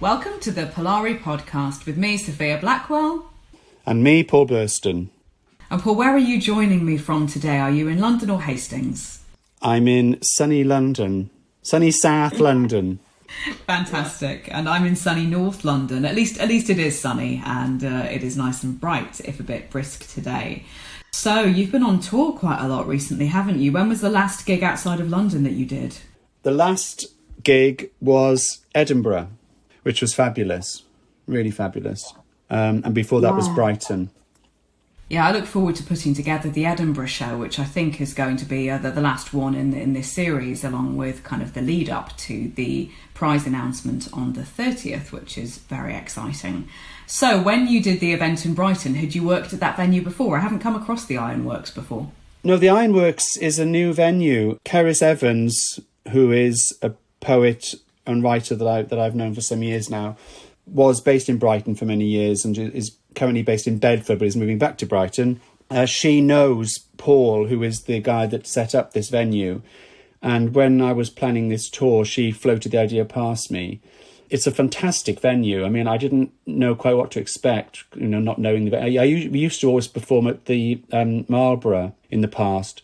Welcome to the Polari podcast with me, Sophia Blackwell. And me, Paul Burston. And Paul, where are you joining me from today? Are you in London or Hastings? I'm in sunny London. Sunny South London. Fantastic. And I'm in sunny North London. At least it is sunny, and it is nice and bright, if a bit brisk today. So you've been on tour quite a lot recently, haven't you? When was the last gig outside of London that you did? The last gig was Edinburgh, which was fabulous. Really fabulous. And before that was Brighton. Yeah, I look forward to putting together the Edinburgh show, which I think is going to be the last one in this series, along with kind of the lead up to the prize announcement on the 30th, which is very exciting. So when you did the event in Brighton, had you worked at that venue before? I haven't come across the Ironworks before. No, the Ironworks is a new venue. Cerys Evans, who is a poet and writer that I've known for some years now, was based in Brighton for many years and is currently based in Bedford, but is moving back to Brighton. She knows Paul, who is the guy that set up this venue. And when I was planning this tour, she floated the idea past me. It's a fantastic venue. I mean, I didn't know quite what to expect, not knowing the venue. We used to always perform at the Marlborough in the past,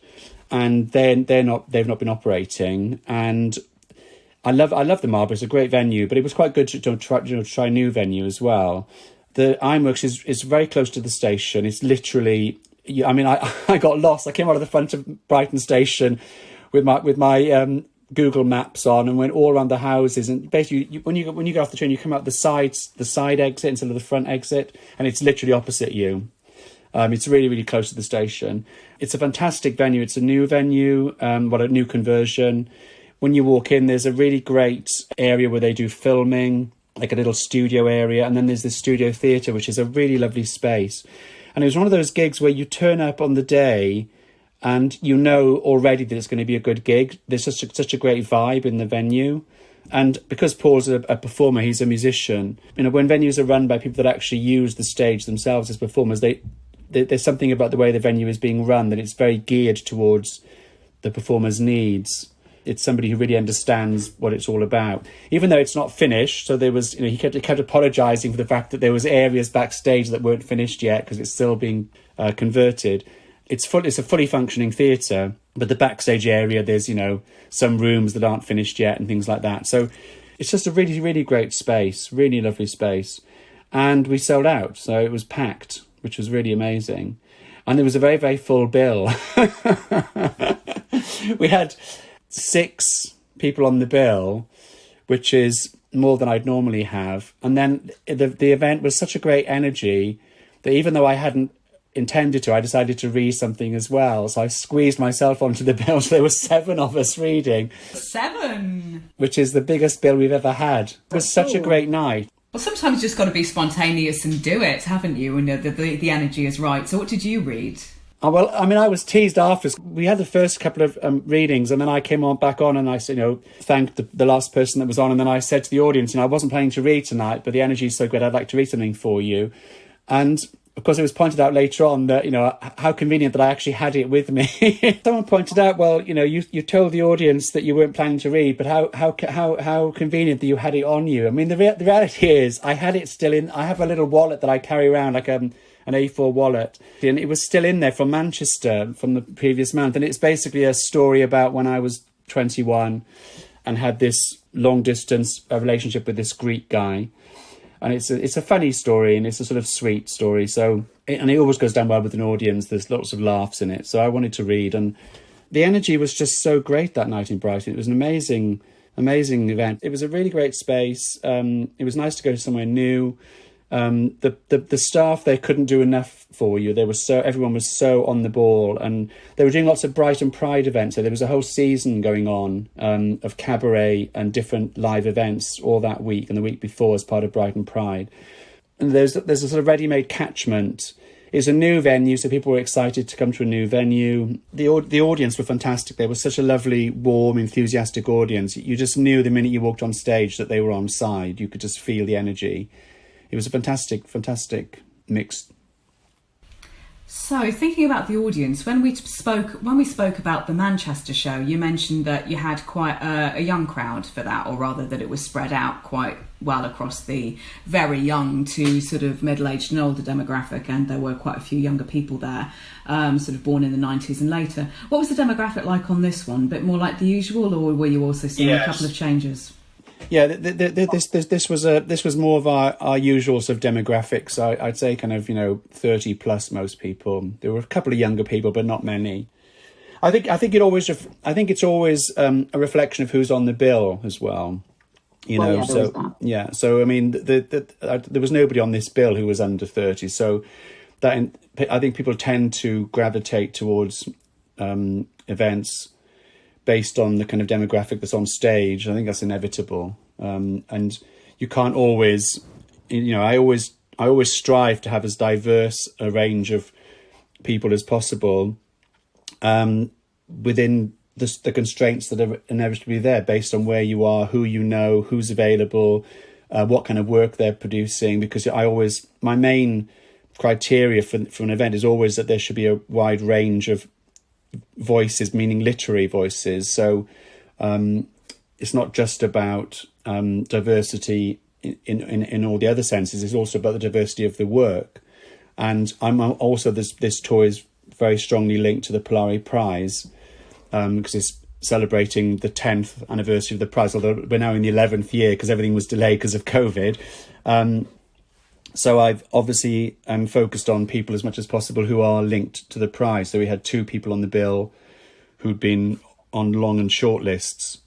and they've not been operating. And I love the Marlborough. It's a great venue, but it was quite good to try a new venue as well. The Ironworks is very close to the station. It's literally, I mean, I got lost. I came out of the front of Brighton station with my Google Maps on and went all around the houses. And basically, when you get off the train, you come out the side exit instead of the front exit, and it's literally opposite you. It's really, really close to the station. It's a fantastic venue. It's a new venue, a new conversion. When you walk in, there's a really great area where they do filming, like a little studio area. And then there's this studio theatre, which is a really lovely space. And it was one of those gigs where you turn up on the day and you know already that it's going to be a good gig. There's such a great vibe in the venue. And because Paul's a performer, he's a musician. When venues are run by people that actually use the stage themselves as performers, there's something about the way the venue is being run that it's very geared towards the performer's needs. It's somebody who really understands what it's all about, even though it's not finished. So there was, he kept apologising for the fact that there was areas backstage that weren't finished yet because it's still being converted. It's a fully functioning theatre, but the backstage area, there's, some rooms that aren't finished yet and things like that. So it's just a really, really great space, really lovely space. And we sold out. So it was packed, which was really amazing. And there was a very, very full bill. We had 6 people on the bill, which is more than I'd normally have. And then the event was such a great energy that even though I hadn't intended to, I decided to read something as well. So I squeezed myself onto the bill. So there were 7 of us reading. 7? Which is the biggest bill we've ever had. It was such a great night. Well, sometimes you just got to be spontaneous and do it, haven't you? And the energy is right. So what did you read? Oh, well, I mean, I was teased after. We had the first couple of readings, and then I came back on and I said, thanked the last person that was on. And then I said to the audience, I wasn't planning to read tonight, but the energy is so good, I'd like to read something for you. And of course, it was pointed out later on that, how convenient that I actually had it with me. Someone pointed out, well, you told the audience that you weren't planning to read, but how convenient that you had it on you. I mean, the reality is I had it still in. I have a little wallet that I carry around, like an A4 wallet, and it was still in there from Manchester from the previous month. And it's basically a story about when I was 21 and had this long distance relationship with this Greek guy. And it's a funny story, and it's a sort of sweet story. So, and it always goes down well with an audience. There's lots of laughs in it. So I wanted to read, and the energy was just so great that night in Brighton. It was an amazing event. It was a really great space. It was nice to go somewhere new. The staff, they couldn't do enough for you. Everyone was so on the ball, and they were doing lots of Brighton Pride events. So there was a whole season going on of cabaret and different live events all that week and the week before as part of Brighton Pride. And there's a sort of ready-made catchment. It's a new venue, so people were excited to come to a new venue. The audience were fantastic. They were such a lovely, warm, enthusiastic audience. You just knew the minute you walked on stage that they were on side. You could just feel the energy. It was a fantastic mix. So, thinking about the audience, when we spoke about the Manchester show, you mentioned that you had quite a young crowd for that, or rather that it was spread out quite well across the very young to sort of middle-aged and older demographic, and there were quite a few younger people there, sort of born in the 90s and later. What was the demographic like on this one? A bit more like the usual, or were you also seeing a couple of changes? Yeah, this was more of our usual sort of demographics. I'd say kind of 30 plus most people. There were a couple of younger people, but not many. I think it's always a reflection of who's on the bill as well. So I mean, there was nobody on this bill who was under 30. So that I think people tend to gravitate towards events based on the kind of demographic that's on stage. I think that's inevitable. And you can't always, I always strive to have as diverse a range of people as possible within the constraints that are inevitably there based on where you are, who you know, who's available, what kind of work they're producing. Because my main criteria for an event is always that there should be a wide range of voices, meaning literary voices. So it's not just about diversity in all the other senses. It's also about the diversity of the work. And I'm also this tour is very strongly linked to the Polari Prize because it's celebrating the 10th anniversary of the prize, although we're now in the 11th year because everything was delayed because of COVID. So I've obviously focused on people as much as possible who are linked to the prize. So we had 2 people on the bill who'd been on long and short lists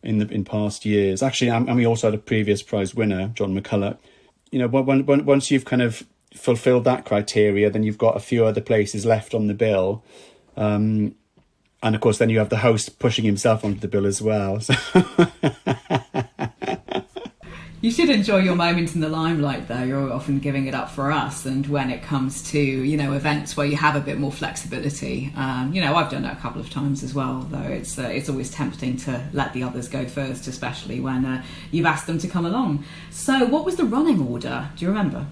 in past years. Actually, and we also had a previous prize winner, John McCullough. Once you've kind of fulfilled that criteria, then you've got a few other places left on the bill. And of course, then you have the host pushing himself onto the bill as well. So you should enjoy your moment in the limelight, though. You're often giving it up for us. And when it comes to, events where you have a bit more flexibility, I've done it a couple of times as well, though it's always tempting to let the others go first, especially when you've asked them to come along. So what was the running order? Do you remember?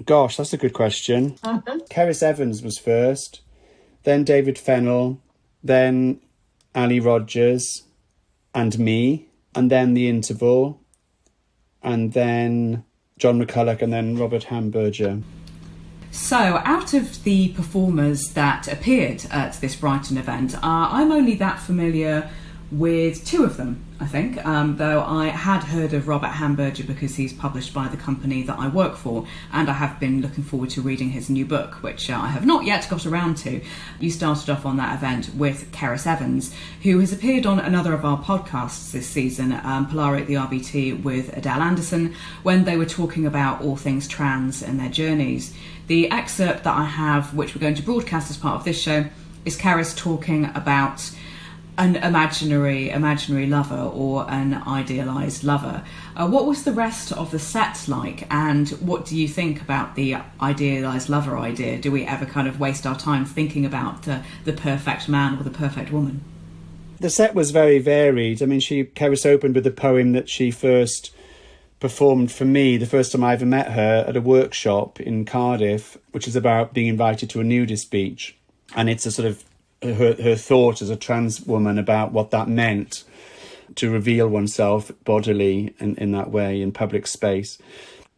Gosh, that's a good question. Cerys Evans was first, then David Fennell, then Allie Rogers and me, and then The Interval, and then John McCullough, and then Robert Hamberger. So, out of the performers that appeared at this Brighton event, I'm only that familiar with 2 of them, I think, though I had heard of Robert Hamberger because he's published by the company that I work for, and I have been looking forward to reading his new book, which I have not yet got around to. You started off on that event with Cerys Evans, who has appeared on another of our podcasts this season, Polari at the RBT with Adele Anderson, when they were talking about all things trans and their journeys. The excerpt that I have, which we're going to broadcast as part of this show, is Cerys talking about an imaginary lover or an idealised lover. What was the rest of the set like, and what do you think about the idealised lover idea? Do we ever kind of waste our time thinking about the perfect man or the perfect woman? The set was very varied. I mean, Cerys opened with a poem that she first performed for me the first time I ever met her at a workshop in Cardiff, which is about being invited to a nudist beach. And it's a sort of her thought as a trans woman about what that meant to reveal oneself bodily in that way in public space.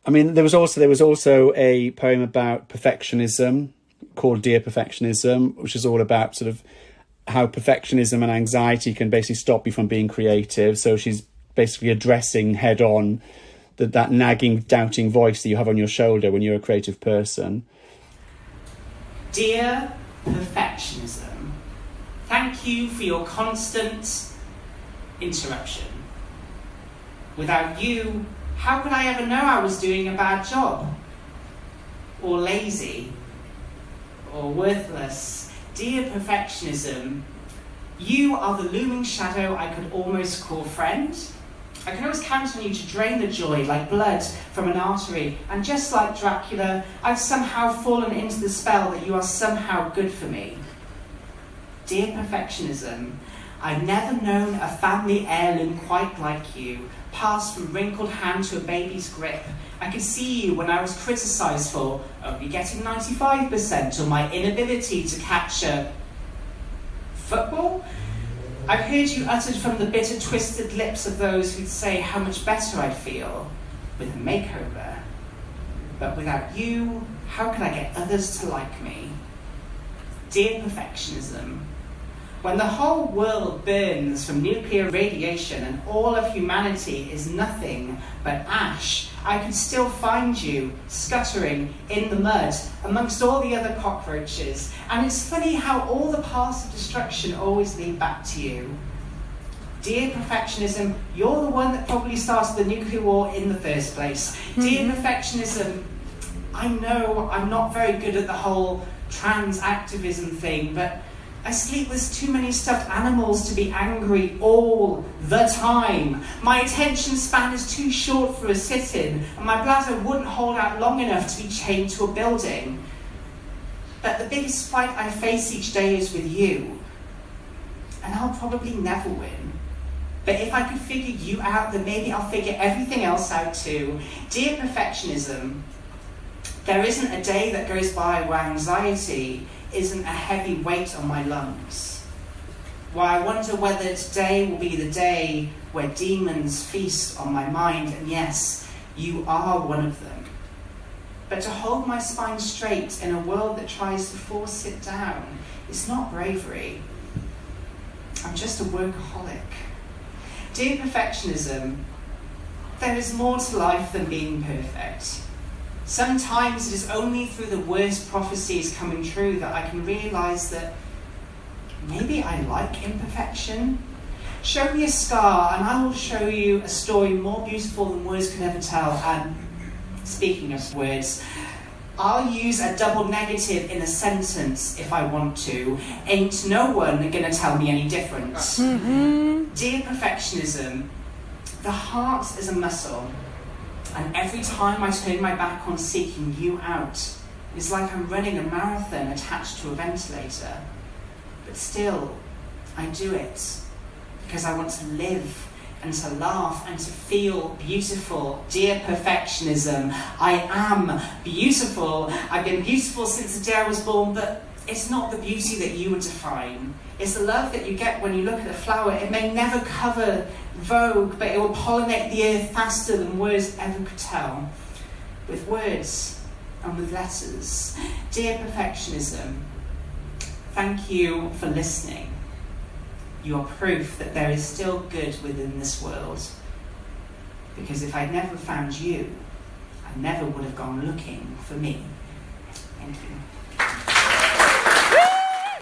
I mean, there was also a poem about perfectionism called Dear Perfectionism, which is all about sort of how perfectionism and anxiety can basically stop you from being creative. So she's basically addressing head on that nagging, doubting voice that you have on your shoulder when you're a creative person. Dear Perfectionism, thank you for your constant interruption. Without you, how could I ever know I was doing a bad job? Or lazy? Or worthless? Dear Perfectionism, you are the looming shadow I could almost call friend. I can always count on you to drain the joy like blood from an artery, and just like Dracula, I've somehow fallen into the spell that you are somehow good for me. Dear Perfectionism, I've never known a family heirloom quite like you, passed from wrinkled hand to a baby's grip. I could see you when I was criticised for only getting 95% or my inability to capture football. I've heard you uttered from the bitter, twisted lips of those who'd say how much better I'd feel with a makeover. But without you, how could I get others to like me? Dear perfectionism, when the whole world burns from nuclear radiation and all of humanity is nothing but ash, I could still find you scuttering in the mud amongst all the other cockroaches. And it's funny how all the paths of destruction always lead back to you. Dear perfectionism, you're the one that probably started the nuclear war in the first place. Dear perfectionism, I know I'm not very good at the whole trans activism thing, but I sleep with too many stuffed animals to be angry all the time. My attention span is too short for a sit-in, and my bladder wouldn't hold out long enough to be chained to a building. But the biggest fight I face each day is with you, and I'll probably never win. But if I could figure you out, then maybe I'll figure everything else out too. Dear perfectionism, there isn't a day that goes by where anxiety isn't a heavy weight on my lungs. Where I wonder whether today will be the day where demons feast on my mind, and yes, you are one of them. But to hold my spine straight in a world that tries to force it down is not bravery. I'm just a workaholic. Dear perfectionism, there is more to life than being perfect. Sometimes it is only through the worst prophecies coming true that I can realise that maybe I like imperfection. Show me a scar and I will show you a story more beautiful than words can ever tell. And speaking of words, I'll use a double negative in a sentence if I want to. Ain't no one gonna tell me any different. Dear perfectionism, the heart is a muscle. And every time I turn my back on seeking you out, it's like I'm running a marathon attached to a ventilator. But still, I do it because I want to live and to laugh and to feel beautiful. Dear perfectionism, I am beautiful. I've been beautiful since the day I was born, but it's not the beauty that you would define. It's the love that you get when you look at a flower. It may never cover Vogue, but it will pollinate the earth faster than words ever could tell. With words and with letters. Dear perfectionism, thank you for listening. You are proof that there is still good within this world. Because if I'd never found you, I never would have gone looking for me. Thank you.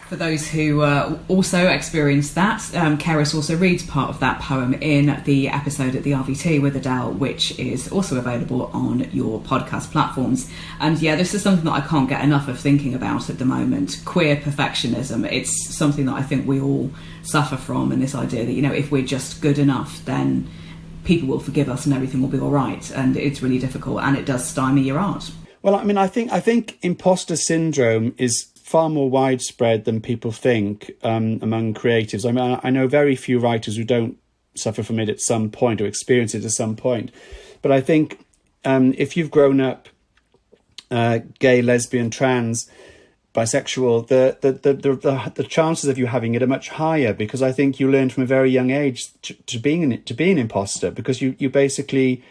For those who also experienced that, Cerys also reads part of that poem in the episode at the RVT with Adele, which is also available on your podcast platforms. And yeah, this is something that I can't get enough of thinking about at the moment. Queer perfectionism. It's something that I think we all suffer from, and this idea that, you know, if we're just good enough, then people will forgive us and everything will be all right. And it's really difficult, and it does stymie your art. Well, I mean, I think imposter syndrome is far more widespread than people think among creatives. I mean, I know very few writers who don't suffer from it at some point or experience it at some point. But I think if you've grown up gay, lesbian, trans, bisexual, the chances of you having it are much higher, because I think you learn from a very young age to be an imposter, because you basically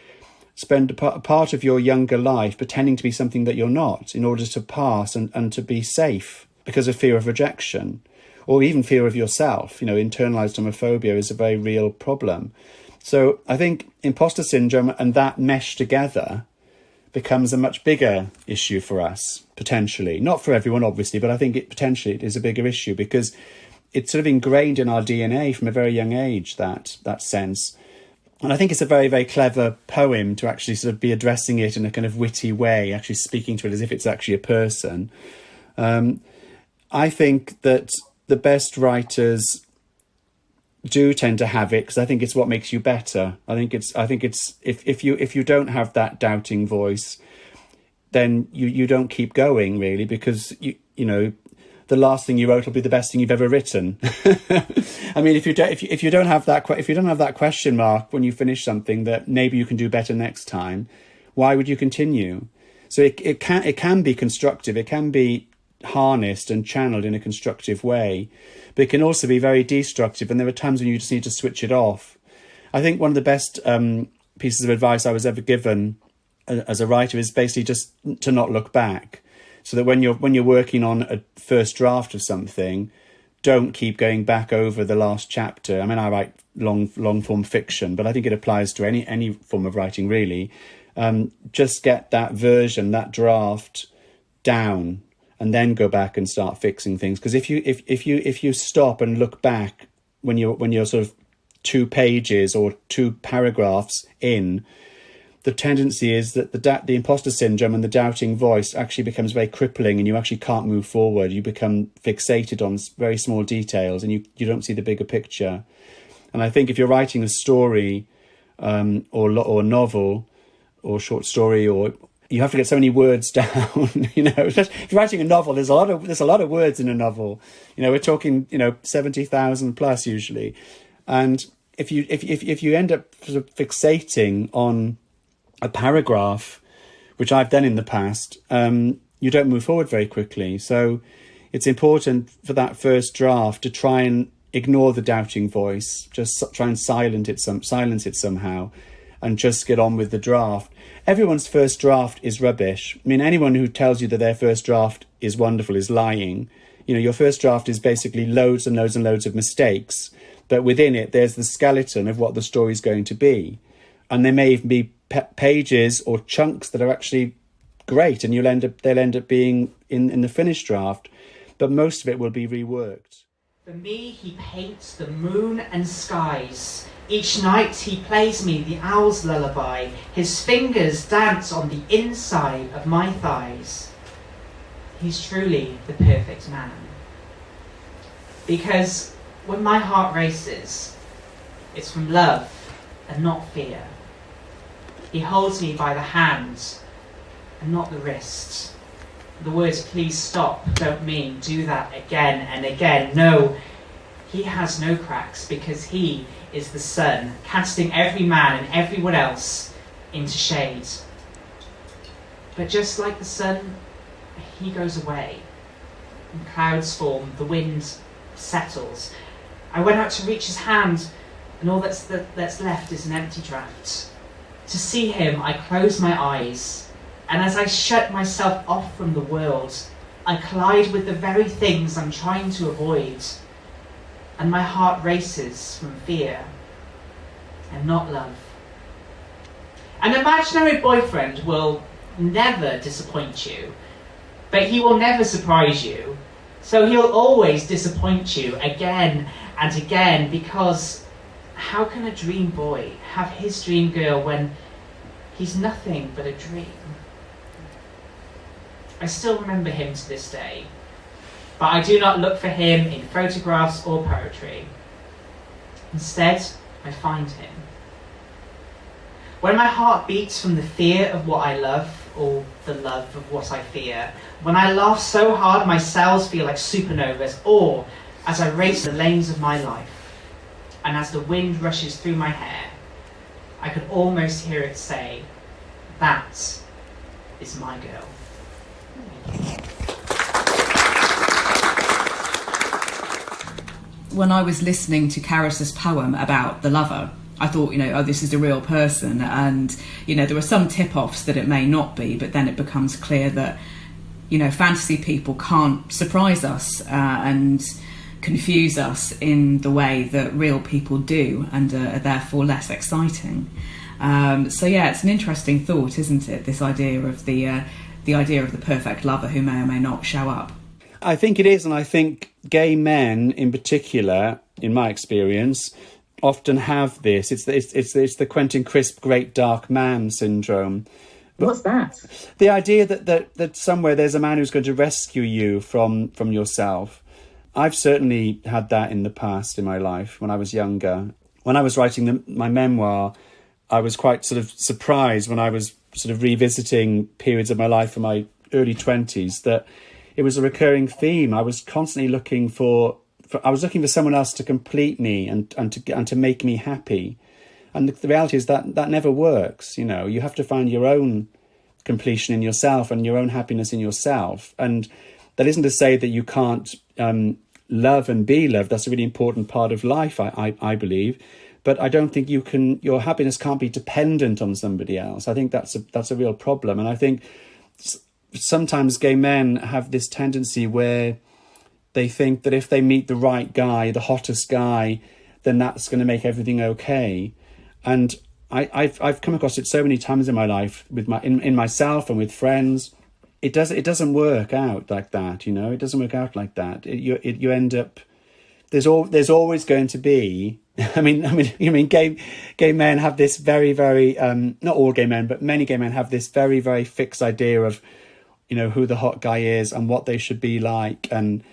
spend a part of your younger life pretending to be something that you're not in order to pass and to be safe, because of fear of rejection or even fear of yourself. You know, internalized homophobia is a very real problem. So I think imposter syndrome and that mesh together becomes a much bigger issue for us, potentially. Not for everyone, obviously, but I think it is a bigger issue because it's sort of ingrained in our DNA from a very young age, that sense. And I think it's a very, very clever poem to actually sort of be addressing it in a kind of witty way, actually speaking to it as if it's actually a person. I think that the best writers do tend to have it because I think it's what makes you better. I think it's if you don't have that doubting voice, then you don't keep going, really, because you know the last thing you wrote will be the best thing you've ever written. I mean, if you don't have that question mark when you finish something that maybe you can do better next time, why would you continue? So it can be constructive. It can be harnessed and channeled in a constructive way, but it can also be very destructive. And there are times when you just need to switch it off. I think one of the best pieces of advice I was ever given as a writer is basically just to not look back. So that when you're working on a first draft of something, don't keep going back over the last chapter. I mean, I write long form fiction, but I think it applies to any form of writing really. Just get that version, that draft down, and then go back and start fixing things. Because if you stop and look back when you're sort of 2 pages or 2 paragraphs in, the tendency is that the imposter syndrome and the doubting voice actually becomes very crippling, and you actually can't move forward. You become fixated on very small details, and you don't see the bigger picture. And I think if you're writing a story or novel or short story, or you have to get so many words down. You know, if you're writing a novel, there's a lot of words in a novel. You know, we're talking 70,000 plus usually, and if you end up sort of fixating on a paragraph, which I've done in the past, you don't move forward very quickly. So it's important for that first draft to try and ignore the doubting voice, just try and silence it somehow, and just get on with the draft. Everyone's first draft is rubbish. I mean, anyone who tells you that their first draft is wonderful is lying. You know, your first draft is basically loads and loads and loads of mistakes, but within it, there's the skeleton of what the story's going to be. And there may even be pages or chunks that are actually great, and they'll end up being in the finished draft, but most of it will be reworked. For me, he paints the moon and skies. Each night he plays me the owl's lullaby. His fingers dance on the inside of my thighs. He's truly the perfect man. Because when my heart races, it's from love and not fear. He holds me by the hand and not the wrist. The words "please stop" don't mean do that again and again. No, he has no cracks, because he is the sun, casting every man and everyone else into shade. But just like the sun, he goes away. And clouds form, the wind settles. I went out to reach his hand, and all that's left is an empty draft. To see him, I close my eyes, and as I shut myself off from the world, I collide with the very things I'm trying to avoid, and my heart races from fear and not love. An imaginary boyfriend will never disappoint you, but he will never surprise you, so he'll always disappoint you again and again, because how can a dream boy have his dream girl when he's nothing but a dream? I still remember him to this day, but I do not look for him in photographs or poetry. Instead, I find him. When my heart beats from the fear of what I love, or the love of what I fear, when I laugh so hard my cells feel like supernovas, or as I race the lanes of my life, and as the wind rushes through my hair, I could almost hear it say, "That is my girl." When I was listening to Cerys's poem about the lover, I thought, this is a real person, and there were some tip-offs that it may not be, but then it becomes clear that fantasy people can't surprise us and confuse us in the way that real people do, and are therefore less exciting. So yeah, it's an interesting thought, isn't it? This idea of the idea of the perfect lover who may or may not show up. I think it is, and I think gay men in particular, in my experience, often have this. It's the Quentin Crisp great dark man syndrome. What's that? The idea that somewhere there's a man who's going to rescue you from yourself. I've certainly had that in the past in my life when I was younger. When I was writing my memoir, I was quite sort of surprised when I was sort of revisiting periods of my life in my early 20s that it was a recurring theme. I was constantly looking for someone else to complete me and to make me happy. And the reality is that never works. You know, you have to find your own completion in yourself and your own happiness in yourself. And that isn't to say that you can't love and be loved. That's a really important part of life, I believe. But I don't think your happiness can't be dependent on somebody else. I think that's a real problem. And I think sometimes gay men have this tendency where they think that if they meet the right guy, the hottest guy, then that's going to make everything okay. And I've come across it so many times in my life with in myself and with friends. It doesn't work out like that, you know. It doesn't work out like that. You end up there's always going to be. I mean, gay men have this very, very not all gay men, but many gay men have this very, very fixed idea of, you know, who the hot guy is and what they should be like, and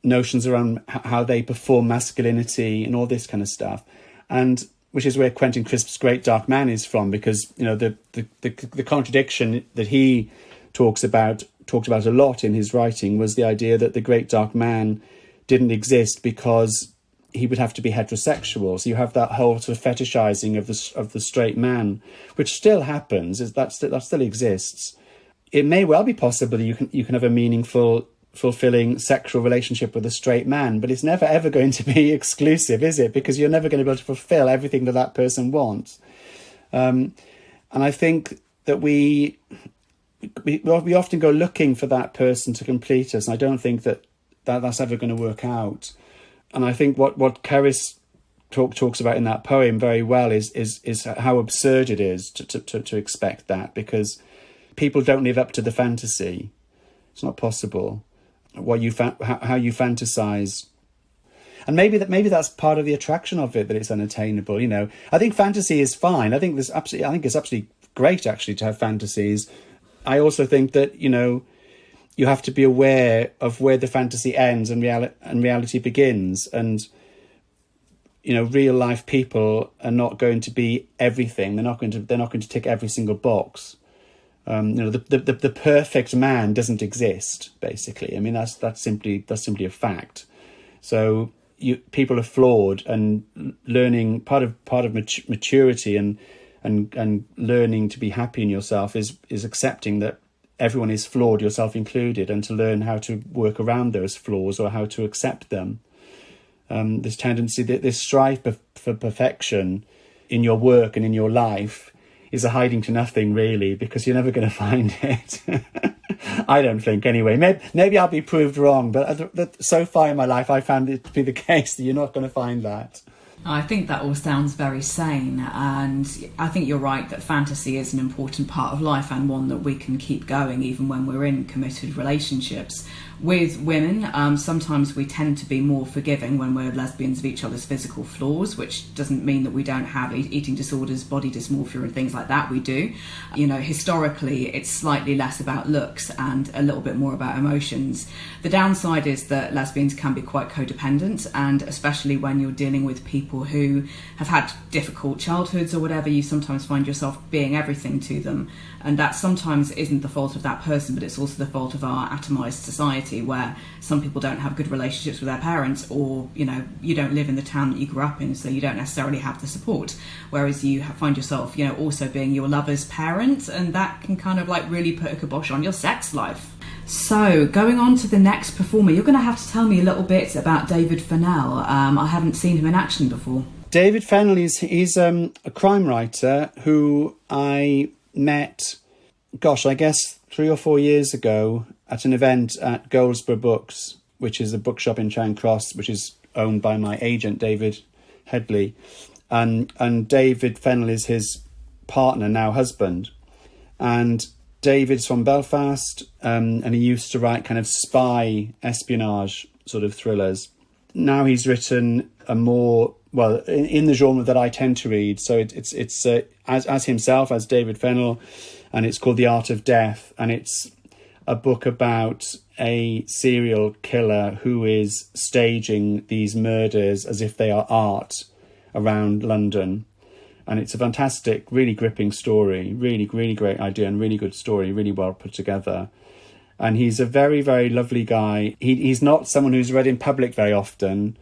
notions around how they perform masculinity and all this kind of stuff, and which is where Quentin Crisp's Great Dark Man is from, because, you know, the contradiction that he talked about a lot in his writing was the idea that the Great Dark Man didn't exist because he would have to be heterosexual. So you have that whole sort of fetishizing of the straight man, which still happens. That still exists. It may well be possible that you can have a meaningful, fulfilling sexual relationship with a straight man, but it's never ever going to be exclusive, is it? Because you're never going to be able to fulfill everything that person wants. And I think that we often go looking for that person to complete us, and I don't think that's ever going to work out. And I think what Cerys talks about in that poem very well is how absurd it is to expect that, because people don't live up to the fantasy. It's not possible. How you fantasize, and maybe that's part of the attraction of it, that it's unattainable. You know, I think fantasy is fine. I think it's absolutely great actually to have fantasies. I also think that, you know, you have to be aware of where the fantasy ends and reality begins. And, you know, real life people are not going to be everything. They're not going to tick every single box. You know, the perfect man doesn't exist, basically. I mean, that's simply a fact. So people are flawed, and learning part of maturity and learning to be happy in yourself is accepting that everyone is flawed, yourself included, and to learn how to work around those flaws or how to accept them. This tendency, this strive for perfection in your work and in your life is a hiding to nothing, really, because you're never going to find it. I don't think, anyway. Maybe I'll be proved wrong, but so far in my life, I found it to be the case that you're not going to find that. I think that all sounds very sane, and I think you're right that fantasy is an important part of life, and one that we can keep going even when we're in committed relationships. With women, sometimes we tend to be more forgiving when we're lesbians of each other's physical flaws, which doesn't mean that we don't have eating disorders, body dysmorphia and things like that. We do. You know, historically, it's slightly less about looks and a little bit more about emotions. The downside is that lesbians can be quite codependent, and especially when you're dealing with people who have had difficult childhoods or whatever, you sometimes find yourself being everything to them. And that sometimes isn't the fault of that person, but it's also the fault of our atomised society, where some people don't have good relationships with their parents, or, you know, you don't live in the town that you grew up in, so you don't necessarily have the support. Whereas you find yourself, you know, also being your lover's parent, and that can kind of like really put a kibosh on your sex life. So, going on to the next performer, you're going to have to tell me a little bit about David Fennell. I haven't seen him in action before. David Fennell, he's a crime writer who I met, I guess 3 or 4 years ago at an event at Goldsborough Books, which is a bookshop in Charing Cross, which is owned by my agent, David Headley. And David Fennell is his partner, now husband. And David's from Belfast, and he used to write kind of spy espionage sort of thrillers. Now he's written a more, well, in the genre that I tend to read. So it's as himself, as David Fennell, and it's called The Art of Death, and it's a book about a serial killer who is staging these murders as if they are art around London. And it's a fantastic, really gripping story, really, really great idea and really good story, really well put together. And he's a very, very lovely guy. He's not someone who's read in public very often,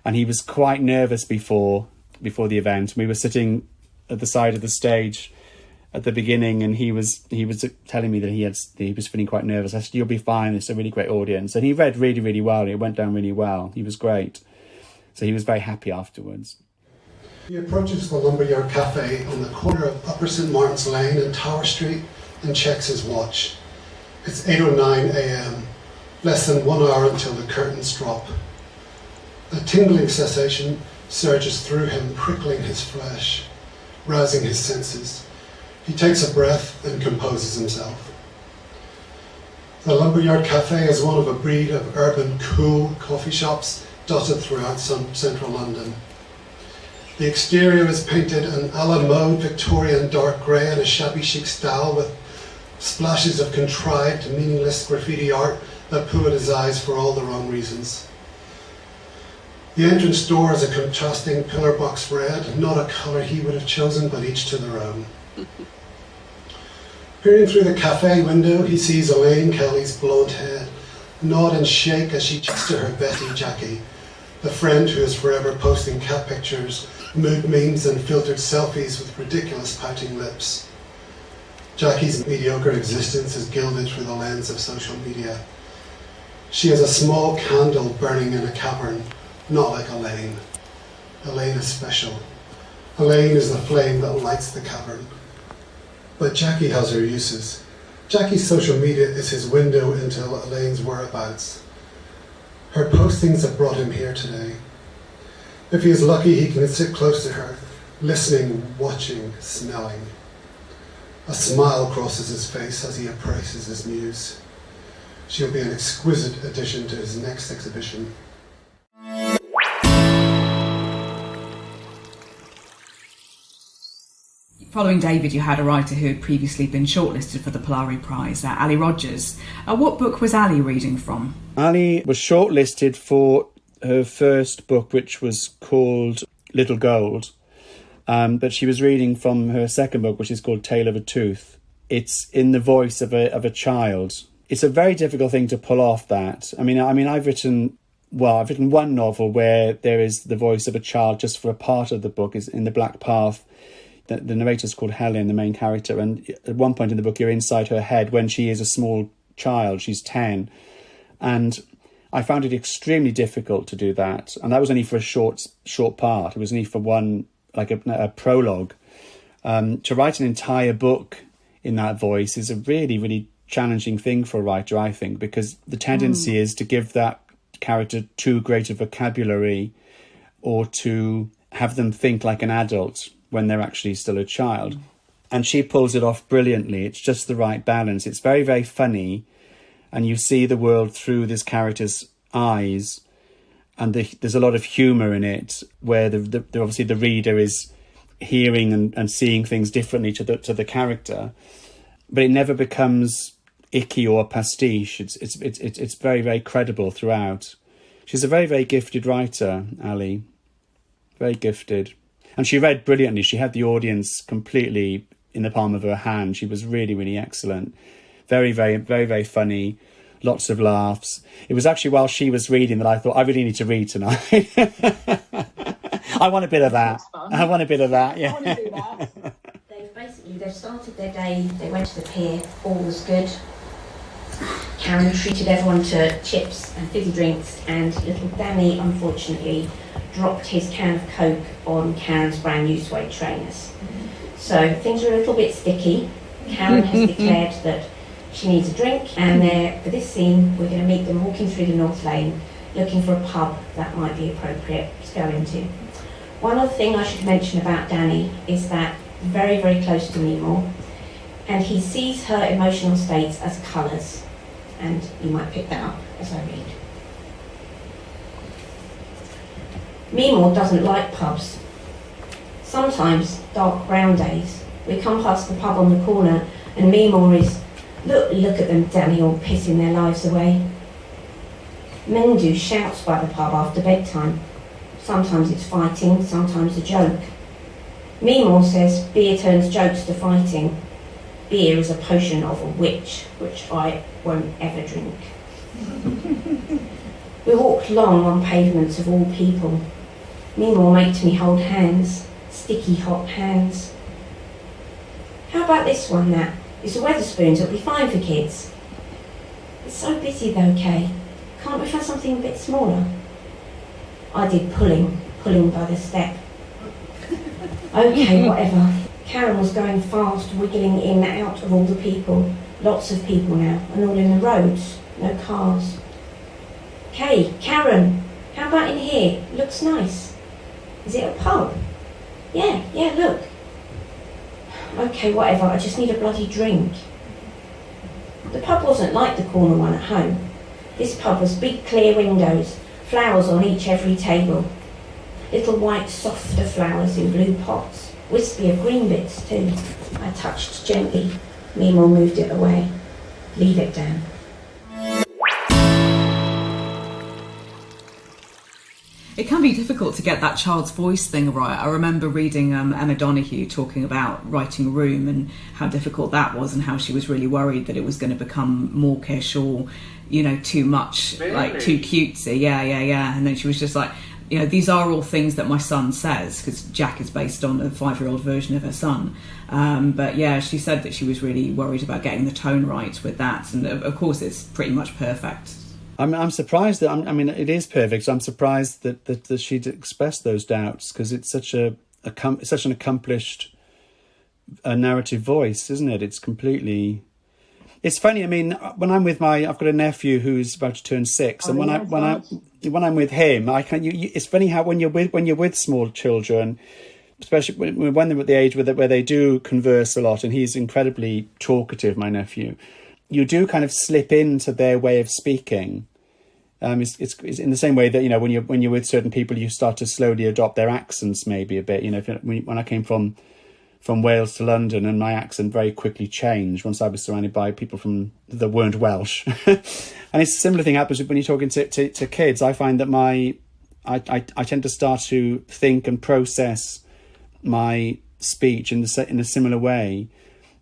and he was quite nervous before the event. We were sitting at the side of the stage at the beginning, and he was telling me that he was feeling quite nervous. I said, "You'll be fine. It's a really great audience." And he read really, really well. It went down really well. He was great. So he was very happy afterwards. He approaches the Lumberyard Cafe on the corner of Upper St Martin's Lane and Tower Street and checks his watch. It's 8:09 a.m, less than 1 hour until the curtains drop. A tingling sensation surges through him, prickling his flesh, rousing his senses. He takes a breath and composes himself. The Lumberyard Cafe is one of a breed of urban, cool coffee shops dotted throughout central London. The exterior is painted an a la mode Victorian dark grey in a shabby chic style with splashes of contrived, meaningless graffiti art that pull at his eyes for all the wrong reasons. The entrance door is a contrasting pillar box red, not a colour he would have chosen, but each to their own. Peering through the cafe window, he sees Elaine Kelly's blonde head nod and shake as she chats to her Betty Jackie, the friend who is forever posting cat pictures, mood memes and filtered selfies with ridiculous pouting lips. Jackie's mediocre existence is gilded through the lens of social media. She is a small candle burning in a cavern, not like Elaine. Elaine is special. Elaine is the flame that lights the cavern. But Jackie has her uses. Jackie's social media is his window into Elaine's whereabouts. Her postings have brought him here today. If he is lucky, he can sit close to her, listening, watching, smelling. A smile crosses his face as he appraises his muse. She'll be an exquisite addition to his next exhibition. Following David, you had a writer who had previously been shortlisted for the Polari Prize, Allie Rogers. What book was Allie reading from? Allie was shortlisted for her first book, which was called Little Gold. But she was reading from her second book, which is called Tale of a Tooth. It's in the voice of a child. It's a very difficult thing to pull off that. I mean, I've written one novel where there is the voice of a child just for a part of the book. Is in The Black Path. The narrator's called Helen, the main character, and at one point in the book you're inside her head when she is a small child. She's 10. And I found it extremely difficult to do that. And that was only for a short part. It was only for one, like a prologue. To write an entire book in that voice is a really, really challenging thing for a writer, I think, because the tendency is to give that character too great a vocabulary or to have them think like an adult when they're actually still a child. And she pulls it off brilliantly. It's just the right balance. It's very, very funny. And you see the world through this character's eyes. And there's a lot of humour in it, where obviously the reader is hearing and seeing things differently to the character. But it never becomes icky or pastiche. It's very, very credible throughout. She's a very, very gifted writer, Allie. Very gifted. And she read brilliantly. She had the audience completely in the palm of her hand. She was really, really excellent. Very, very, very, very funny. Lots of laughs. It was actually while she was reading that I thought, I really need to read tonight. I want a bit of that. I want a bit of that, yeah. I want to do that. They've started their day, they went to the pier, all was good. Karen treated everyone to chips and fizzy drinks, and little Danny, unfortunately, dropped his can of Coke on Karen's brand new suede trainers. So things are a little bit sticky. Karen has declared that she needs a drink, and for this scene we're going to meet them walking through the North Lane looking for a pub that might be appropriate to go into. One other thing I should mention about Danny is that very, very close to Mimor, and he sees her emotional states as colours, and you might pick that up as I read. Mimor doesn't like pubs. Sometimes, dark brown days, we come past the pub on the corner and Mimor is, look at them, Danny, all pissing their lives away. Mendu shouts by the pub after bedtime. Sometimes it's fighting, sometimes a joke. Mimor says beer turns jokes to fighting. beer is a potion of a witch, which I won't ever drink. We walked long on pavements of all people. Meemaw made me hold hands, sticky hot hands. How about this one, Nat? It's a Wetherspoons, it'll be fine for kids. It's so busy though, Kay. Can't we find something a bit smaller? I did pulling by the step. Okay, whatever. Karen was going fast, wiggling in and out of all the people. Lots of people now, and all in the roads, no cars. Kay, Karen, how about in here? Looks nice. Is it a pub? Yeah, look. Okay, whatever, I just need a bloody drink. The pub wasn't like the corner one at home. This pub was big clear windows, flowers on every table. Little white softer flowers in blue pots, wispier green bits too. I touched gently. Meemaw moved it away. Leave it, Dan. It can be difficult to get that child's voice thing right. I remember reading Emma Donoghue talking about writing Room and how difficult that was, and how she was really worried that it was going to become mawkish or, too much, really? Like too cutesy. Yeah. And then she was just like, these are all things that my son says, because Jack is based on a 5-year-old version of her son. But yeah, she said that she was really worried about getting the tone right with that. And of course, it's pretty much perfect. I'm surprised that it is perfect. So I'm surprised that she'd expressed those doubts, because it's such an accomplished narrative voice, isn't it? It's completely. It's funny. When I'm with I've got a nephew who's about to turn 6, and when I'm with him, it's funny how when you're with small children, especially when they're at the age where they do converse a lot, and he's incredibly talkative, my nephew. You do kind of slip into their way of speaking. It's in the same way that when you're with certain people, you start to slowly adopt their accents maybe a bit. When I came from Wales to London, and my accent very quickly changed once I was surrounded by people that weren't Welsh. And it's a similar thing happens when you're talking to kids. I find that I tend to start to think and process my speech in a similar way,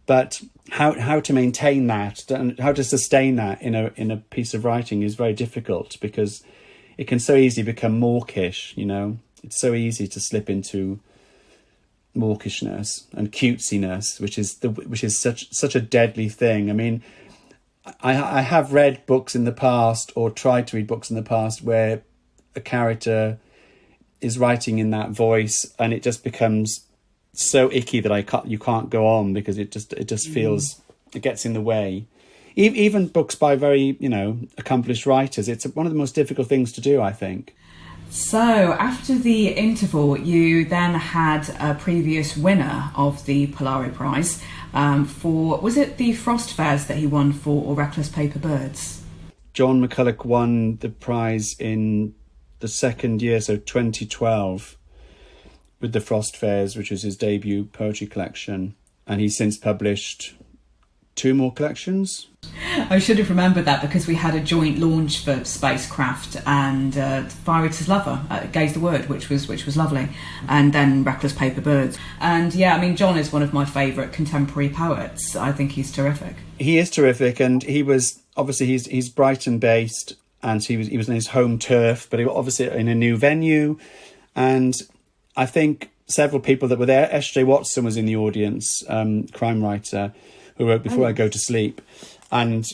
but how to maintain that and how to sustain that in a piece of writing is very difficult, because it can so easily become mawkish. It's so easy to slip into mawkishness and cutesiness, which is such a deadly thing. I have read books in the past, or tried to read books in the past, where a character is writing in that voice, and it just becomes so icky that you can't go on, because it just feels it gets in the way. Even books by very accomplished writers, it's one of the most difficult things to do, I think. So after the interval, you then had a previous winner of the Polari Prize was it the Frost Fairs that he won for, or Reckless Paper Birds? John McCullough won the prize in the second year, so 2012. With the Frost Fairs, which was his debut poetry collection, and he's since published 2 more collections. I should have remembered that, because we had a joint launch for Spacecraft and Fire Eater's Lover, Gaze the Word, which was lovely, and then Reckless Paper Birds. And John is one of my favourite contemporary poets. I think he's terrific. He is terrific, and he was obviously he's Brighton based, and he was in his home turf, but he was obviously in a new venue, and I think several people that were there. S.J. Watson was in the audience, crime writer, who wrote Before I Go to Sleep. And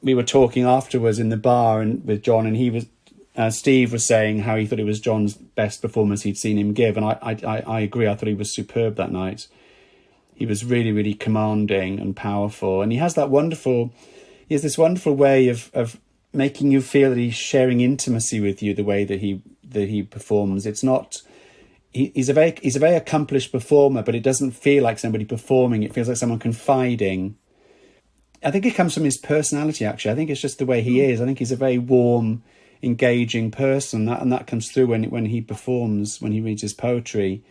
we were talking afterwards in the bar and with John, and Steve was saying how he thought it was John's best performance he'd seen him give. And I agree. I thought he was superb that night. He was really, really commanding and powerful. And he has this wonderful way of making you feel that he's sharing intimacy with you, the way that he performs. It's not... He's a very accomplished performer, but it doesn't feel like somebody performing. It feels like someone confiding. I think it comes from his personality, actually. I think it's just the way he is. I think he's a very warm, engaging person, and that comes through when he performs, when he reads his poetry.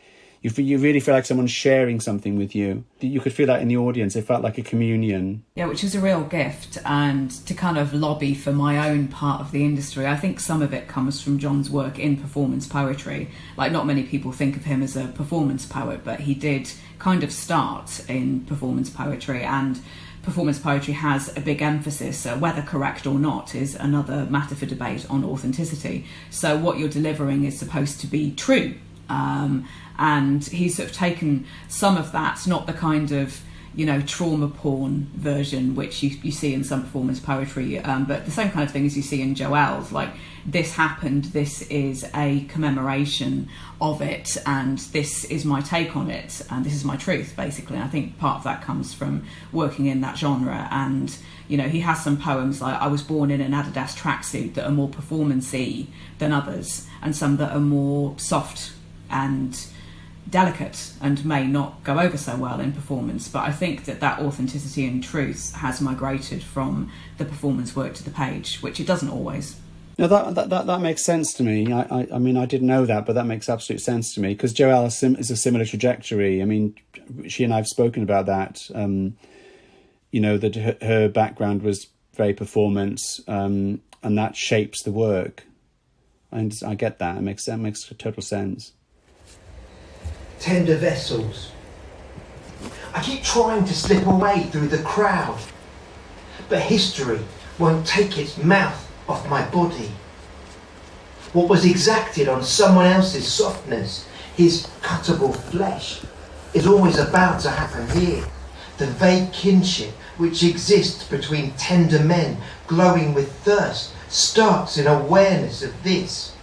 You really feel like someone's sharing something with you. You could feel that in the audience. It felt like a communion. Yeah, which is a real gift. And to kind of lobby for my own part of the industry, I think some of it comes from John's work in performance poetry. Like, not many people think of him as a performance poet, but he did kind of start in performance poetry, and performance poetry has a big emphasis, whether correct or not is another matter for debate, on authenticity. So what you're delivering is supposed to be true. And he's sort of taken some of that, not the kind of, trauma porn version which you see in some performance poetry, but the same kind of thing as you see in Joelle's, like, this happened, this is a commemoration of it, and this is my take on it, and this is my truth, basically. And I think part of that comes from working in that genre. And he has some poems like "I was born in an Adidas tracksuit" that are more performance-y than others, and some that are more soft and delicate and may not go over so well in performance. But I think that authenticity and truth has migrated from the performance work to the page, which it doesn't always. No, that makes sense to me. I mean, I didn't know that, but that makes absolute sense to me, because Joelle is a similar trajectory. I mean, she and I have spoken about that. That her background was very performance, and that shapes the work. And I get that. It makes total sense. Tender vessels. I keep trying to slip away through the crowd, but history won't take its mouth off my body. What was exacted on someone else's softness, his cuttable flesh, is always about to happen here. The vague kinship which exists between tender men glowing with thirst starts in awareness of this.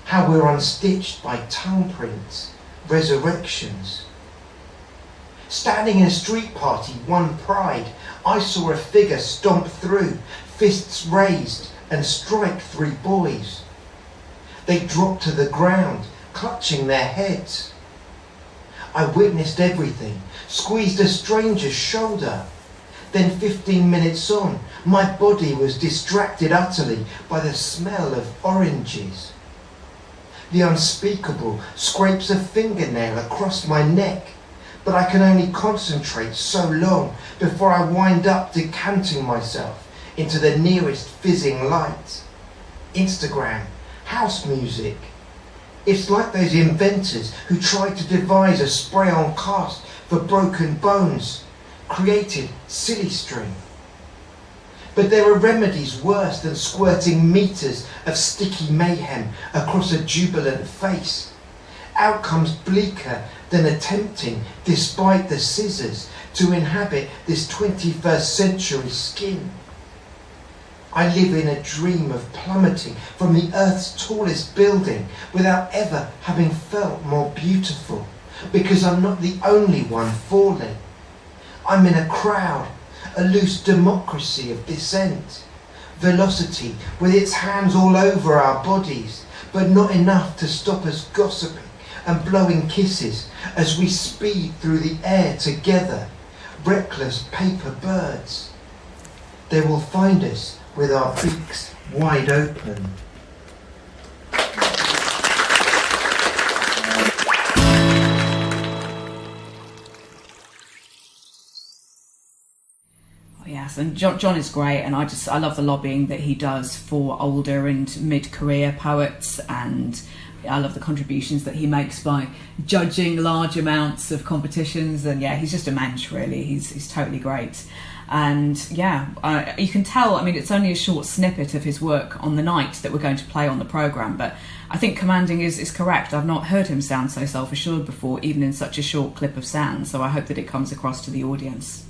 How we're unstitched by tongue prints, resurrections. Standing in a street party, one pride, I saw a figure stomp through, fists raised, and strike 3 boys. They dropped to the ground, clutching their heads. I witnessed everything, squeezed a stranger's shoulder. Then 15 minutes on, my body was distracted utterly by the smell of oranges. The unspeakable scrapes a fingernail across my neck, but I can only concentrate so long before I wind up decanting myself into the nearest fizzing light. Instagram, house music. It's like those inventors who tried to devise a spray-on cast for broken bones, created silly string. But there are remedies worse than squirting meters of sticky mayhem across a jubilant face. Outcomes bleaker than attempting, despite the scissors, to inhabit this 21st century skin. I live in a dream of plummeting from the earth's tallest building without ever having felt more beautiful, because I'm not the only one falling. I'm in a crowd, a loose democracy of dissent. Velocity with its hands all over our bodies, but not enough to stop us gossiping and blowing kisses as we speed through the air together, reckless paper birds. They will find us with our beaks wide open. Yes, and John is great, and I love the lobbying that he does for older and mid-career poets, and I love the contributions that he makes by judging large amounts of competitions. And yeah, he's just a mensch, really. He's totally great. And yeah, you can tell, I mean, it's only a short snippet of his work on the night that we're going to play on the programme, but I think commanding is correct. I've not heard him sound so self-assured before, even in such a short clip of sound, so I hope that it comes across to the audience.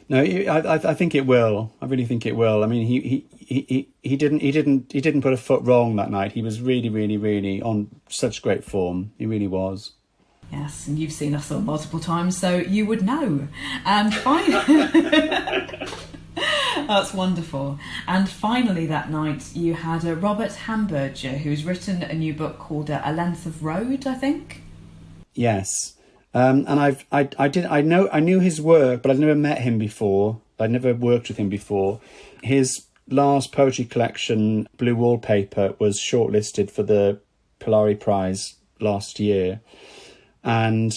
No, I think it will. I really think it will. I mean, he didn't put a foot wrong that night. He was really, really, really on such great form. He really was. Yes, and you've seen us on multiple times, so you would know. And finally, that's wonderful. And finally, that night you had Robert Hamberger, who's written a new book called A Length of Road, I think. Yes. And I knew his work, but I'd never met him before. I'd never worked with him before. His last poetry collection, Blue Wallpaper, was shortlisted for the Polari Prize last year. And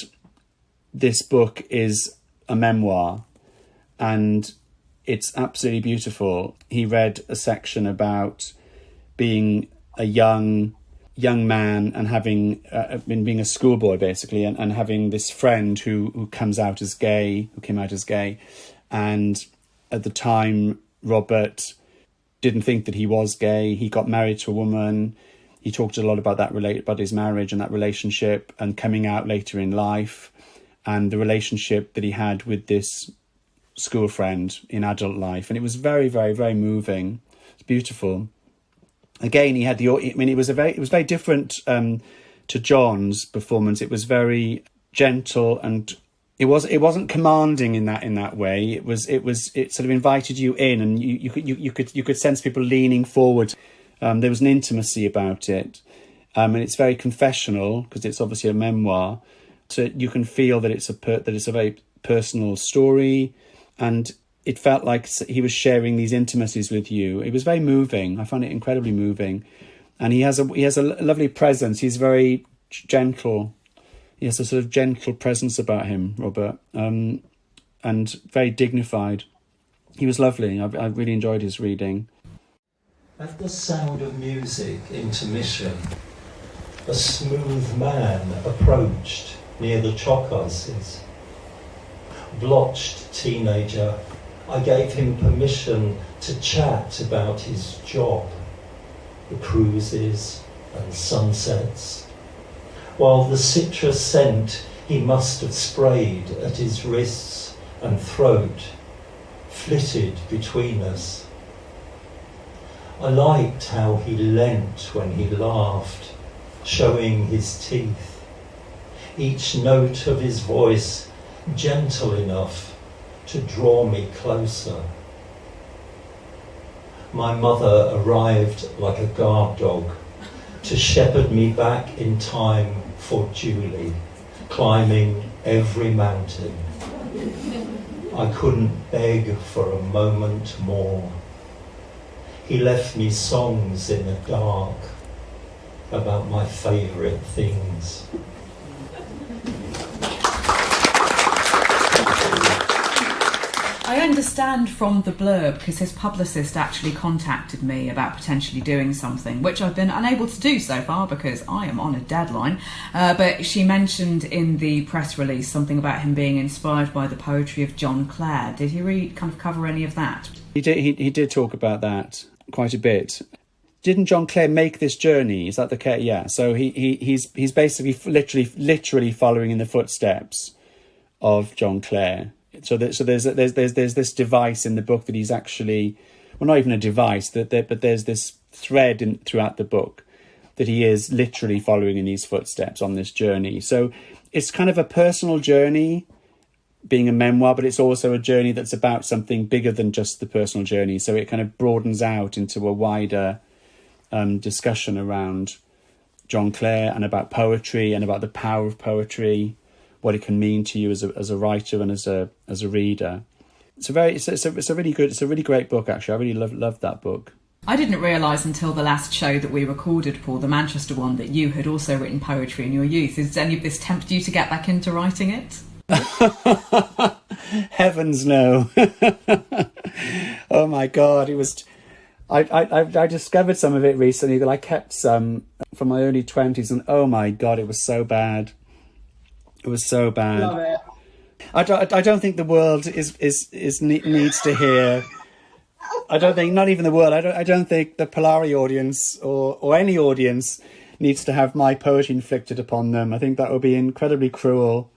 this book is a memoir, and it's absolutely beautiful. He read a section about being a young man and having being a schoolboy, basically, and having this friend who came out as gay. And at the time, Robert didn't think that he was gay. He got married to a woman. He talked a lot about about his marriage and that relationship, and coming out later in life, and the relationship that he had with this school friend in adult life. And it was very, very, very moving. It's beautiful. Again, he had it was very different to John's performance. It was very gentle, and it wasn't commanding in that way. It sort of invited you in, and you could sense people leaning forward. There was an intimacy about it, and it's very confessional because it's obviously a memoir. So you can feel that it's a very personal story, and it felt like he was sharing these intimacies with you. It was very moving. I found it incredibly moving, and he has a lovely presence. He's very gentle. He has a sort of gentle presence about him, Robert, and very dignified. He was lovely. I really enjoyed his reading. At the sound of music, intermission, a smooth man approached near the chalk ices. Blotched teenager, I gave him permission to chat about his job, the cruises and sunsets, while the citrus scent he must have sprayed at his wrists and throat flitted between us. I liked how he leant when he laughed, showing his teeth, each note of his voice gentle enough to draw me closer. My mother arrived like a guard dog to shepherd me back in time for Julie, climbing every mountain. I couldn't beg for a moment more. He left me songs in the dark about my favourite things. I understand from the blurb, because his publicist actually contacted me about potentially doing something, which I've been unable to do so far because I am on a deadline. But she mentioned in the press release something about him being inspired by the poetry of John Clare. Did he kind of cover any of that? He did talk about that quite a bit. Didn't John Clare make this journey? Is that the case? Yeah. So he's basically literally following in the footsteps of John Clare. So there's this device in the book that he's actually, well, not even a device, but there's this thread throughout the book that he is literally following in these footsteps on this journey. So it's kind of a personal journey, being a memoir, but it's also a journey that's about something bigger than just the personal journey. So it kind of broadens out into a wider discussion around John Clare and about poetry and about the power of poetry, what it can mean to you as a writer and as a reader. It's a really great book, actually. I really loved that book. I didn't realise until the last show that we recorded, Paul, the Manchester one, that you had also written poetry in your youth. Does any of this tempt you to get back into writing it? Heavens no. Oh my God, it was. I discovered some of it recently that I kept some from my early 20s, and oh my God, it was so bad. It was so bad. Love it. I don't think the world needs to hear. I don't think, not even the world. I don't think the Polari audience or any audience needs to have my poetry inflicted upon them. I think that would be incredibly cruel.